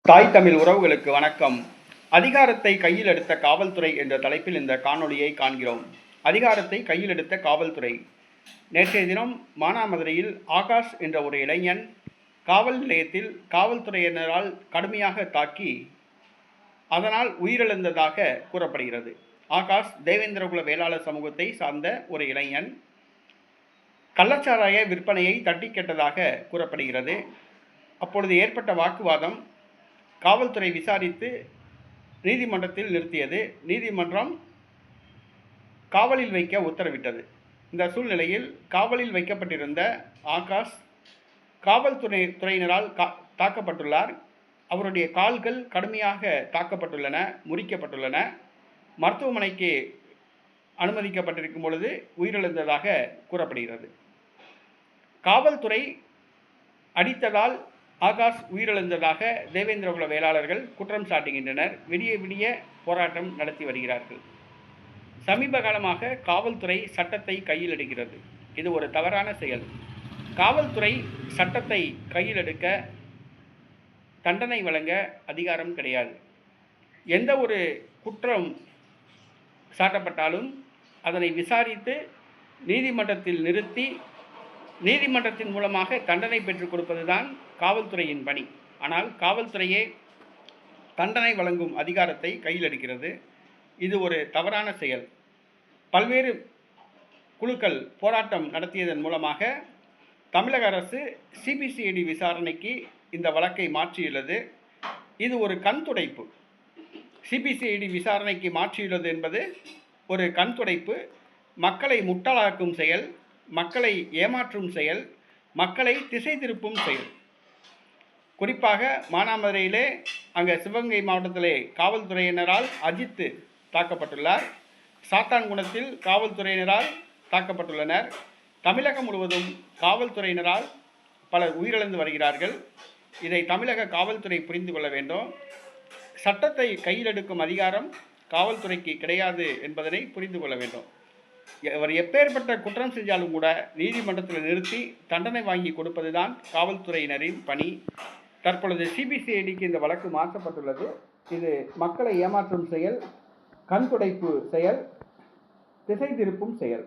தாய் தமிழ் உறவுகளுக்கு வணக்கம். அதிகாரத்தை கையில் எடுத்த காவல்துறை என்ற தலைப்பில் இந்த காணொளியை காண்கிறோம். அதிகாரத்தை கையில் எடுத்த காவல்துறை. நேற்றைய தினம் மானாமதுரையில் ஆகாஷ் என்ற ஒரு இளைஞன் காவல் நிலையத்தில் காவல்துறையினரால் கடுமையாக தாக்கி அதனால் உயிரிழந்ததாக கூறப்படுகிறது. ஆகாஷ் தேவேந்திரகுல வேளாளர் சமூகத்தை சார்ந்த ஒரு இளைஞன். கள்ளச்சாராய விற்பனையை தட்டி கேட்டதாக கூறப்படுகிறது. அப்பொழுது ஏற்பட்ட வாக்குவாதம் காவல்துறை விசாரித்து நீதிமன்றத்தில் நிறுத்தியது. நீதிமன்றம் காவலில் வைக்க உத்தரவிட்டது. இந்த சூழ்நிலையில் காவலில் வைக்கப்பட்டிருந்த ஆகாஷ் காவல்துறையினரால் தாக்கப்பட்டுள்ளார். அவருடைய கால்கள் கடுமையாக தாக்கப்பட்டுள்ளன, முறிக்கப்பட்டுள்ளன. மருத்துவமனைக்கு அனுமதிக்கப்பட்டிருக்கும் பொழுது உயிரிழந்ததாக கூறப்படுகிறது. காவல்துறை அடித்ததால் ஆகாஷ் உயிரிழந்ததாக தேவேந்திரகுல வேளாளர்கள் குற்றம் சாட்டுகின்றனர். விடிய விடிய போராட்டம் நடத்தி வருகிறார்கள். சமீப காலமாக காவல்துறை சட்டத்தை கையில் எடுக்கிறது. இது ஒரு தவறான செயல். காவல்துறை சட்டத்தை கையில் எடுக்க தண்டனை வழங்க அதிகாரம் கிடையாது. எந்த ஒரு குற்றம் சாட்டப்பட்டாலும் அதனை விசாரித்து நீதிமன்றத்தில் நிறுத்தி நீதிமன்றத்தின் மூலமாக தண்டனை பெற்றுக் கொடுப்பதுதான் காவல்துறையின் பணி. ஆனால் காவல்துறையே தண்டனை வழங்கும் அதிகாரத்தை கையில் எடுக்கிறது. இது ஒரு தவறான செயல். பல்வேறு குழுக்கள் போராட்டம் நடத்தியதன் மூலமாக தமிழக அரசு சிபிசிஐடி விசாரணைக்கு இந்த வழக்கை மாற்றியுள்ளது. இது ஒரு கண் துடைப்பு. சிபிசிஐடி விசாரணைக்கு மாற்றியுள்ளது என்பது ஒரு கண் துடைப்பு. மக்களை முட்டாளாக்கும் செயல், மக்களை ஏமாற்றும் செயல், மக்களை திசை திருப்பும் செயல். குறிப்பாக மானாமதுரையிலே அங்கே சிவகங்கை மாவட்டத்திலே காவல்துறையினரால் அஜித் தாக்கப்பட்டுள்ளார். சாத்தான்குளத்தில் காவல்துறையினரால் தாக்கப்பட்டுள்ளனர். தமிழகம் முழுவதும் காவல்துறையினரால் பலர் உயிரிழந்து வருகிறார்கள். இதை தமிழக காவல்துறை புரிந்து கொள்ள வேண்டும். சட்டத்தை கையில் எடுக்கும் அதிகாரம் காவல்துறைக்கு கிடையாது என்பதனை புரிந்து கொள்ள வேண்டும். அவர் எப்பேற்பட்ட குற்றம் செஞ்சாலும் கூட நீதிமன்றத்தில் நிறுத்தி தண்டனை வாங்கி கொடுப்பதுதான் காவல்துறையினரின் பணி. தற்பொழுது சிபிசிஐடிக்கு இந்த வழக்கு மாற்றப்பட்டுள்ளது. இது மக்களை ஏமாற்றும் செயல், கண் துடைப்பு செயல், திசை திருப்பும் செயல்.